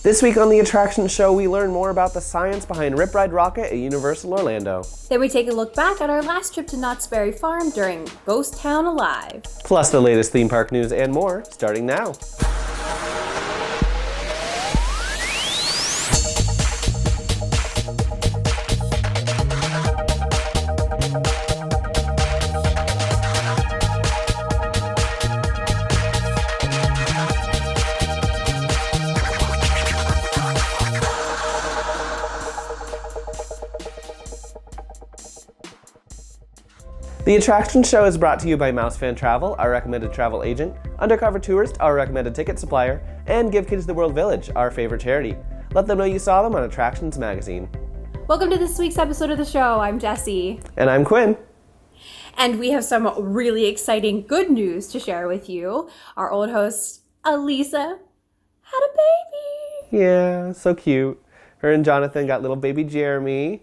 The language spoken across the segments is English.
This week on the Attraction Show, we learn more about the science behind Rip Ride Rockit at Universal Orlando. Then we take a look back at our last trip to Knott's Berry Farm during Ghost Town Alive. Plus the latest theme park news and more, starting now. The Attraction Show is brought to you by Mousefan Travel, our recommended travel agent, Undercover Tourist, our recommended ticket supplier, and Give Kids the World Village, our favorite charity. Let them know you saw them on Attractions Magazine. Welcome to this week's episode of the show. I'm Jessie. And I'm Quinn. And we have some really exciting good news to share with you. Our old host, Elisa, had a baby. Yeah, so cute. Her and Jonathan got little baby Jeremy.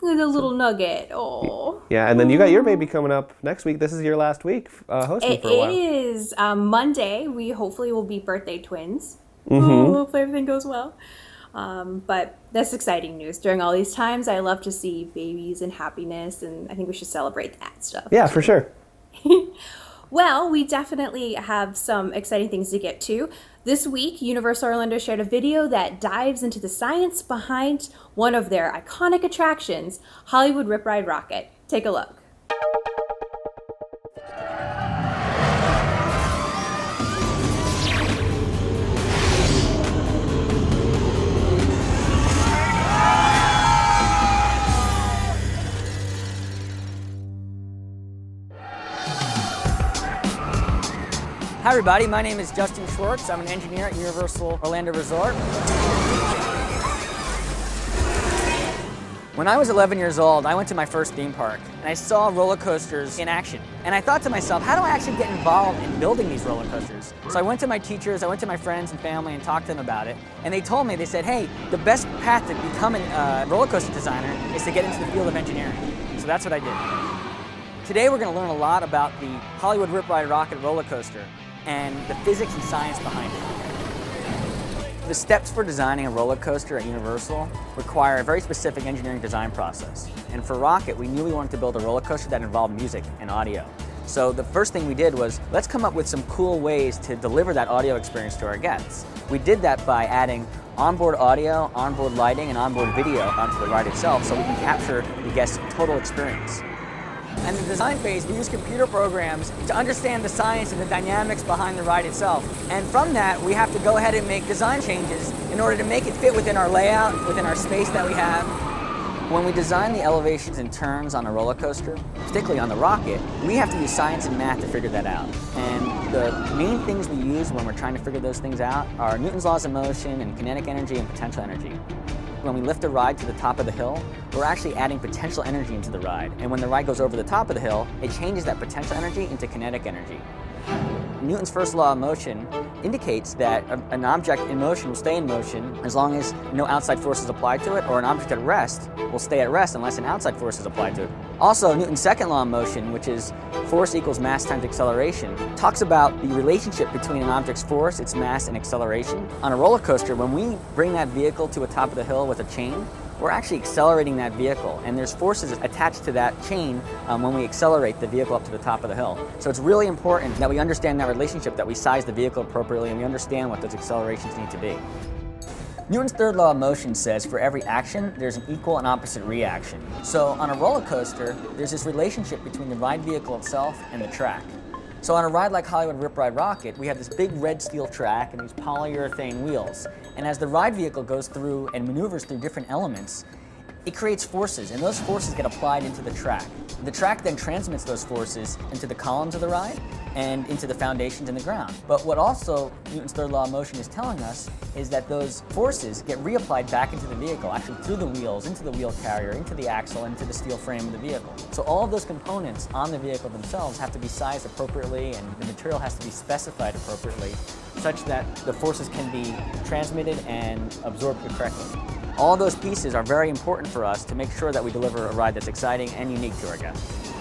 With a little nugget. Oh. Yeah, and then you got your baby coming up next week. This is your last week hosting for a while. It is. Monday, we hopefully will be birthday twins. Hopefully everything goes well. But that's exciting news. During all these times, I love to see babies and happiness, and I think we should celebrate that stuff. Yeah, for sure. Well, we definitely have some exciting things to get to. This week, Universal Orlando shared a video that dives into the science behind one of their iconic attractions, Hollywood Rip Ride Rockit. Take a look. Hi everybody, my name is Justin Schwartz. I'm an engineer at Universal Orlando Resort. When I was 11 years old, I went to my first theme park and I saw roller coasters in action. And I thought to myself, how do I actually get involved in building these roller coasters? So I went to my teachers, I went to my friends and family and talked to them about it. And they told me, they said, hey, the best path to becoming a roller coaster designer is to get into the field of engineering. So that's what I did. Today we're going to learn a lot about the Hollywood Rip Ride Rockit roller coaster and the physics and science behind it. The steps for designing a roller coaster at Universal require a very specific engineering design process. And for Rockit, we knew we wanted to build a roller coaster that involved music and audio. So the first thing we did was, let's come up with some cool ways to deliver that audio experience to our guests. We did that by adding onboard audio, onboard lighting, and onboard video onto the ride itself so we can capture the guest's total experience. And the design phase, we use computer programs to understand the science and the dynamics behind the ride itself. And from that, we have to go ahead and make design changes in order to make it fit within our layout, within our space that we have. When we design the elevations and turns on a roller coaster, particularly on the Rockit, we have to use science and math to figure that out. And the main things we use when we're trying to figure those things out are Newton's laws of motion and kinetic energy and potential energy. When we lift a ride to the top of the hill, we're actually adding potential energy into the ride. And when the ride goes over the top of the hill, it changes that potential energy into kinetic energy. Newton's first law of motion indicates that an object in motion will stay in motion as long as no outside force is applied to it, or an object at rest will stay at rest unless an outside force is applied to it. Also, Newton's second law of motion, which is force equals mass times acceleration, talks about the relationship between an object's force, its mass, and acceleration. On a roller coaster, when we bring that vehicle to a top of the hill with a chain, we're actually accelerating that vehicle, and there's forces attached to that chain when we accelerate the vehicle up to the top of the hill. So it's really important that we understand that relationship, that we size the vehicle appropriately, and we understand what those accelerations need to be. Newton's third law of motion says for every action, there's an equal and opposite reaction. So on a roller coaster, there's this relationship between the ride vehicle itself and the track. So on a ride like Hollywood Rip Ride Rockit, we have this big red steel track and these polyurethane wheels. And as the ride vehicle goes through and maneuvers through different elements, it creates forces, and those forces get applied into the track. The track then transmits those forces into the columns of the ride and into the foundations in the ground. But what also Newton's third law of motion is telling us is that those forces get reapplied back into the vehicle, actually through the wheels, into the wheel carrier, into the axle, into the steel frame of the vehicle. So all of those components on the vehicle themselves have to be sized appropriately, and the material has to be specified appropriately, such that the forces can be transmitted and absorbed correctly. All those pieces are very important for us to make sure that we deliver a ride that's exciting and unique to our guests.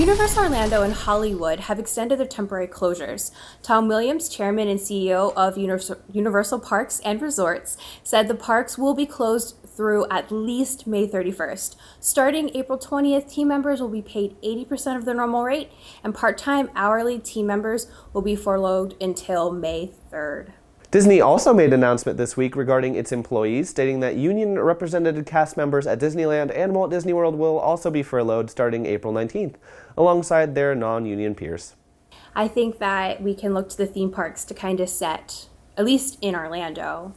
Universal Orlando and Hollywood have extended their temporary closures. Tom Williams, chairman and CEO of Universal Parks and Resorts, said the parks will be closed through at least May 31st. Starting April 20th, team members will be paid 80% of their normal rate, and part-time hourly team members will be furloughed until May 3rd. Disney also made an announcement this week regarding its employees, stating that union-represented cast members at Disneyland and Walt Disney World will also be furloughed starting April 19th, alongside their non-union peers. I think that we can look to the theme parks to kind of set, at least in Orlando,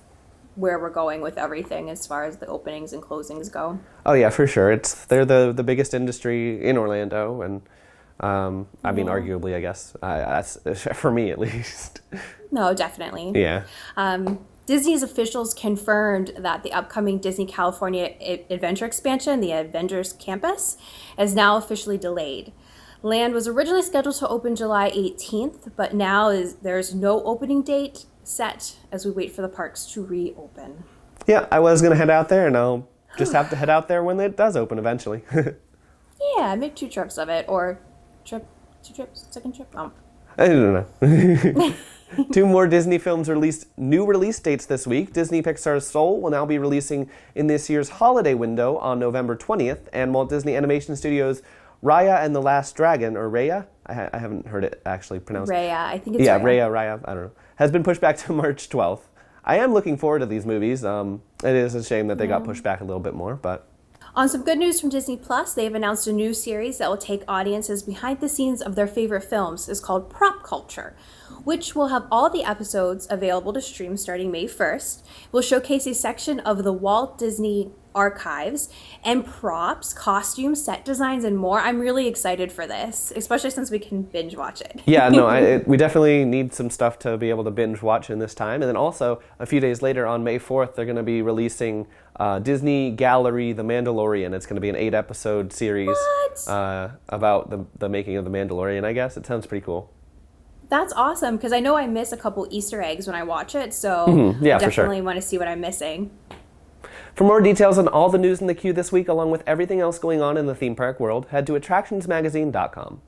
where we're going with everything as far as the openings and closings go. Oh yeah, for sure. They're the biggest industry in Orlando, and I mean, arguably, I guess, that's, for me at least. No, definitely. Yeah. Disney's officials confirmed that the upcoming Disney California Adventure expansion, the Avengers Campus, is now officially delayed. Land was originally scheduled to open July 18th, but now there's no opening date set as we wait for the parks to reopen. Yeah, I was going to head out there, and I'll just have to head out there when it does open eventually. Yeah, make 2 trips of it, or 2 trips, second trip. I don't know. 2 more Disney films released new release dates this week. Disney Pixar's Soul will now be releasing in this year's holiday window on November 20th, and Walt Disney Animation Studios' Raya and the Last Dragon, or Raya, I haven't heard it actually pronounced. Raya, I think it's Raya, I don't know, has been pushed back to March 12th. I am looking forward to these movies. It is a shame that they got pushed back a little bit more, but... On some good news from Disney Plus, they've announced a new series that will take audiences behind the scenes of their favorite films. It's called Prop Culture, which will have all the episodes available to stream starting May 1st. We'll showcase a section of the Walt Disney archives and props, costumes, set designs, and more. I'm really excited for this, especially since we can binge watch it. Yeah, no, we definitely need some stuff to be able to binge watch in this time. And then also, a few days later on May 4th, they're going to be releasing Disney Gallery The Mandalorian. It's going to be an 8-episode series about the making of The Mandalorian, I guess. It sounds pretty cool. That's awesome, because I know I miss a couple Easter eggs when I watch it, so Yeah, I definitely for sure. want to see what I'm missing. For more details on all the news in the queue this week, along with everything else going on in the theme park world, head to attractionsmagazine.com.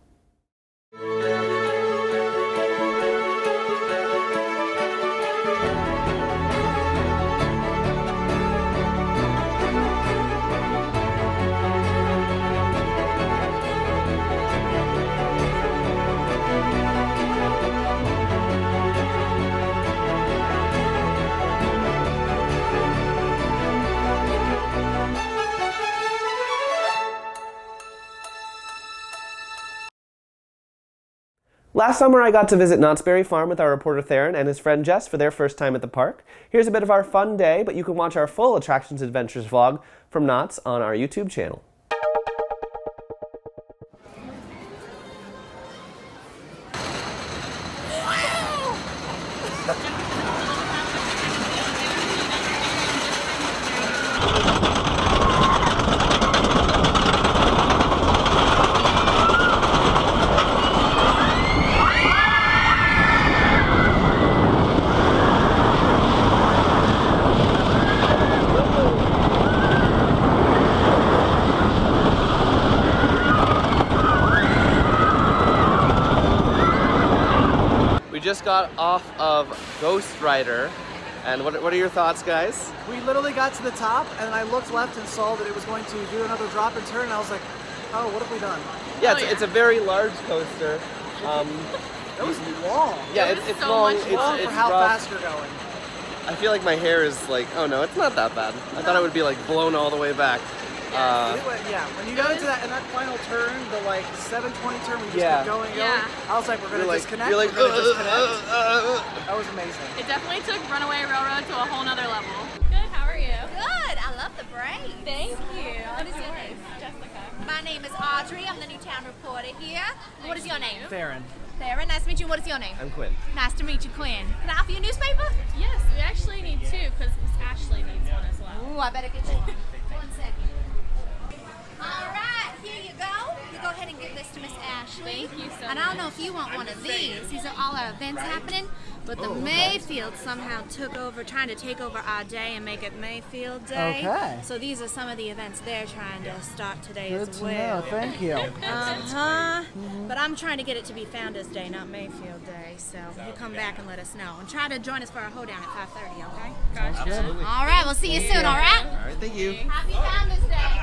Last summer, I got to visit Knott's Berry Farm with our reporter Tharin and his friend Jess for their first time at the park. Here's a bit of our fun day, but you can watch our full Attractions Adventures vlog from Knott's on our YouTube channel. We just got off of Ghost Rider, and what are your thoughts, guys? We literally got to the top, and I looked left and saw that it was going to do another drop and turn, and I was like, oh, what have we done? Yeah, it's a very large coaster. That was long. Yeah, It was it's so long. much It's, fun it's for how rough. fast you're going. I feel like my hair is like, oh no, it's not that bad. I thought it would be like blown all the way back. When you got into that final turn, the like 720 turn, we just Yeah. kept going. Yeah. I was like, we're gonna disconnect. You're like, we're gonna disconnect. That was amazing. It definitely took Runaway Railroad to a whole nother level. Good, how are you? Good. I love the braid. Thank you. What is your name? Jessica. My name is Audrey. I'm the new town reporter here. What is your name? Tharin. Sarah. Nice to meet you. What is your name? I'm Quinn. Nice to meet you, Quinn. Can I offer you a newspaper? Yes, we actually need 2 because Ashley needs one as well. Ooh, I better get you one. 1 second. All right, here you go. You go ahead and give this to Miss Ashley. Thank you so And I don't know much. if you want one of these. These are all our events happening. But the Mayfield somehow trying to take over our day and make it Mayfield Day. Okay. So these are some of the events they're trying to start today Good as to well. know. Thank you. But I'm trying to get it to be Founders Day, not Mayfield Day. So you come back and let us know. And try to join us for our hoedown at 5:30, okay? Absolutely. All right, we'll see you soon, all right? All right, thank you. Happy Founders Day.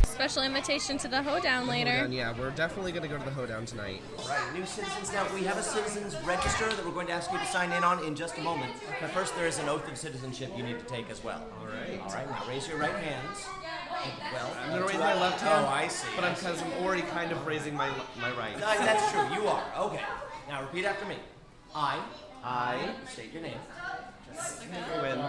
Special invitation to the hoedown later. Hoedown, yeah, we're definitely going to go to the hoedown tonight. Right, new citizens. Now, we have a citizens register that we're going to ask you to sign in on in just a moment. But first, there is an oath of citizenship you need to take as well. All right. All right, now raise your right hands. Well, I'm going to raise my left hand. Oh, I see. But because I'm already kind of raising my right. That's true, you are. Okay. Now, repeat after me. I state your name. Win.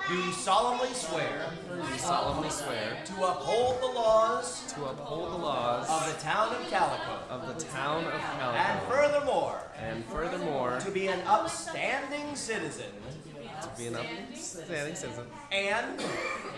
Do solemnly swear Do solemnly swear to uphold the laws to uphold the laws of the town of Calico. of the town of And Calico. furthermore, to be an upstanding citizen to be an upstanding citizen and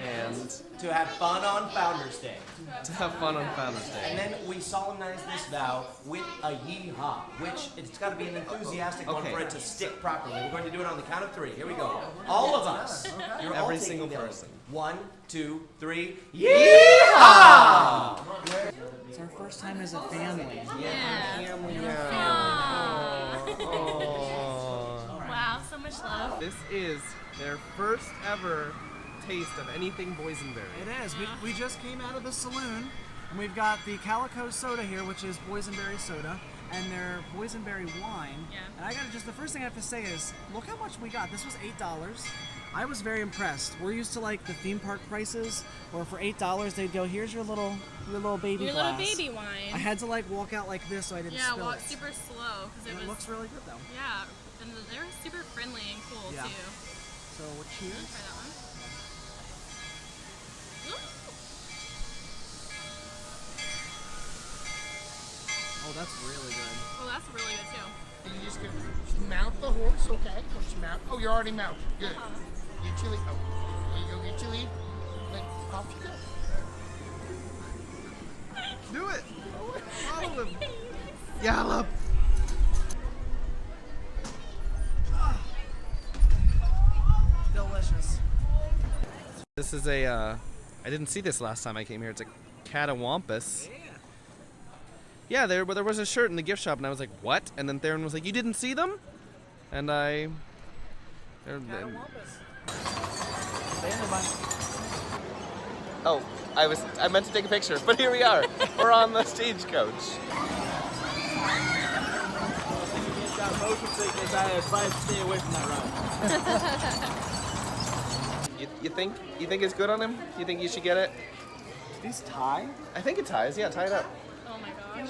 and to have fun on Founders Day. to have fun on Founders And Day. then we solemnize this vow with a yee-haw, which it's got to be an enthusiastic one Okay. for it to stick properly. We're going to do it on the count of 3. Here we go. All of us. You're all Every taking single the oath. person. 1, 2, 3. Yee-haw! It's our first time as a family. Wow, so much love. This is their first ever taste of anything boysenberry. It is. We just came out of the saloon, and we've got the Calico soda here, which is boysenberry soda, and their boysenberry wine. Yeah. And the first thing I have to say is, look how much we got. This was $8. I was very impressed. We're used to like the theme park prices, where for $8 they'd go, "Here's your little baby Your glass." little baby wine. I had to like walk out like this so I didn't Yeah, spill walk it. super slow because And it looks really good though. Yeah, and they were super friendly and cool Yeah. too. So cheers. Try that one. Oh, that's really good. Oh, that's really good too. You just go mount the horse, okay? Just mount. Oh, you're already mounted. Good. Get your lead. Oh, there you go. Get your lead. Then off you go. Do it! Follow him! Gallop! Delicious. This is a, I didn't see this last time I came here. It's a catawampus. Yeah, there was a shirt in the gift shop, and I was like, what? And then Tharin was like, you didn't see them? And I... Oh, I meant to take a picture, but here we are. We're on the stagecoach. You think it's good on him? You think you should get it? These tie? I think it ties. Yeah, tie it up. Oh my gosh.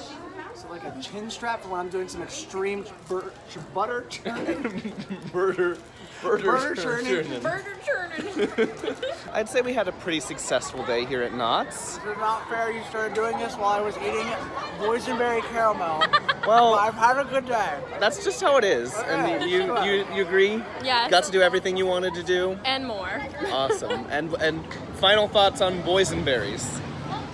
So like a chin strap for when I'm doing some extreme butter churning. Burger churning. Burger churning. I'd say we had a pretty successful day here at Knott's. It's not fair you started doing this while I was eating boysenberry caramel. Well, I've had a good day. that's just how it is. And you agree? Yes. Got to do everything you wanted to do? And more. Awesome. And final thoughts on boysenberries.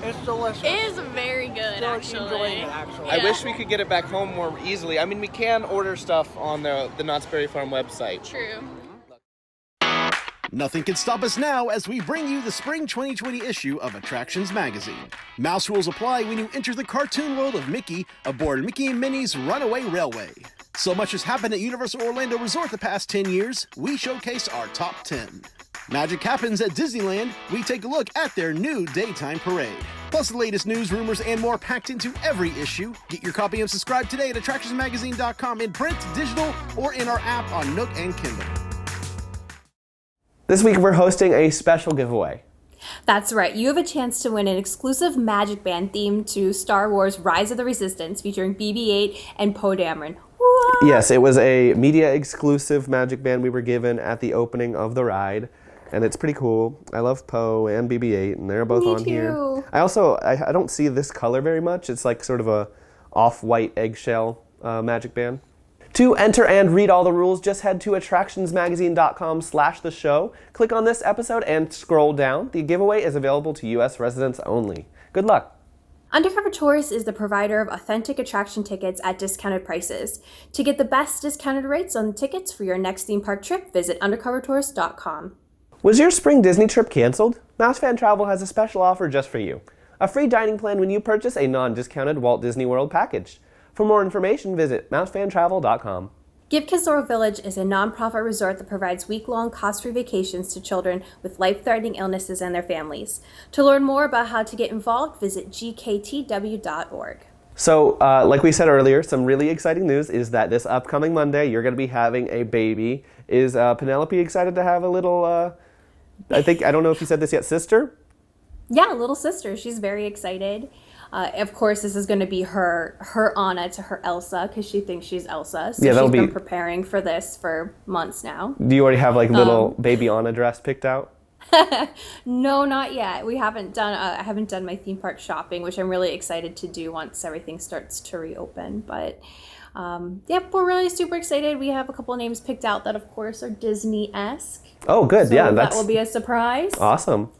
It's delicious. It is very good, Still actually. enjoying it, actually. I Yeah. wish we could get it back home more easily. I mean, we can order stuff on the Knott's Berry Farm website. True. Nothing can stop us now as we bring you the spring 2020 issue of Attractions Magazine. Mouse rules apply when you enter the cartoon world of Mickey aboard Mickey and Minnie's Runaway Railway. So much has happened at Universal Orlando Resort the past 10 years, we showcase our top 10. Magic happens at Disneyland, we take a look at their new daytime parade. Plus the latest news, rumors, and more packed into every issue. Get your copy and subscribe today at attractionsmagazine.com in print, digital, or in our app on Nook and Kindle. This week we're hosting a special giveaway. That's right, you have a chance to win an exclusive Magic Band theme to Star Wars Rise of the Resistance featuring BB-8 and Poe Dameron. What? Yes, it was a media exclusive Magic Band we were given at the opening of the ride. And it's pretty cool. I love Poe and BB-8, and they're both Me on here. too. I don't see this color very much. It's like sort of a off-white eggshell Magic Band. To enter and read all the rules, just head to attractionsmagazine.com/the show. Click on this episode and scroll down. The giveaway is available to U.S. residents only. Good luck. Undercover Tourist is the provider of authentic attraction tickets at discounted prices. To get the best discounted rates on tickets for your next theme park trip, visit undercovertourist.com. Was your spring Disney trip canceled? MouseFan Travel has a special offer just for you. A free dining plan when you purchase a non-discounted Walt Disney World package. For more information, visit mousefantravel.com. Give Kids the World Village is a nonprofit resort that provides week-long cost-free vacations to children with life-threatening illnesses and their families. To learn more about how to get involved, visit gktw.org. So, like we said earlier, some really exciting news is that this upcoming Monday, you're going to be having a baby. Is Penelope excited to have a little, I don't know if you said this yet, sister? Yeah, little sister. She's very excited. Of course, this is going to be her Anna to her Elsa because she thinks she's Elsa. So she's been preparing for this for months now. Do you already have like little baby Anna dress picked out? No, not yet. We haven't done. I haven't done my theme park shopping, which I'm really excited to do once everything starts to reopen. But we're really super excited. We have a couple of names picked out that, of course, are Disney-esque. Oh, good. So yeah, that will be a surprise. Awesome.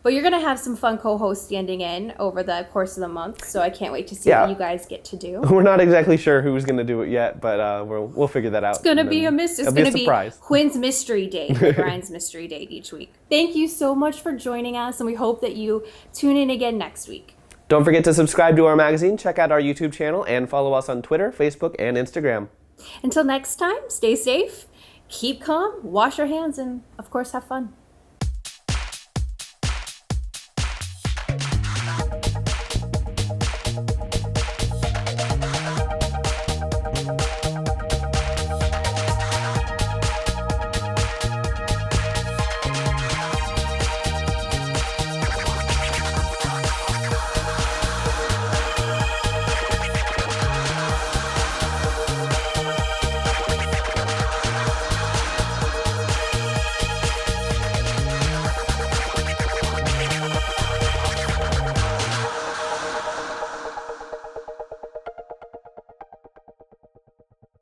But you're going to have some fun co-hosts standing in over the course of the month, so I can't wait to see what you guys get to do. We're not exactly sure who's going to do it yet, but we'll figure that out. It's going to be a mystery. It's going to be surprise. Quinn's Mystery Date, Brian's Mystery Date each week. Thank you so much for joining us, and we hope that you tune in again next week. Don't forget to subscribe to our magazine, check out our YouTube channel, and follow us on Twitter, Facebook, and Instagram. Until next time, stay safe, keep calm, wash your hands, and, of course, have fun.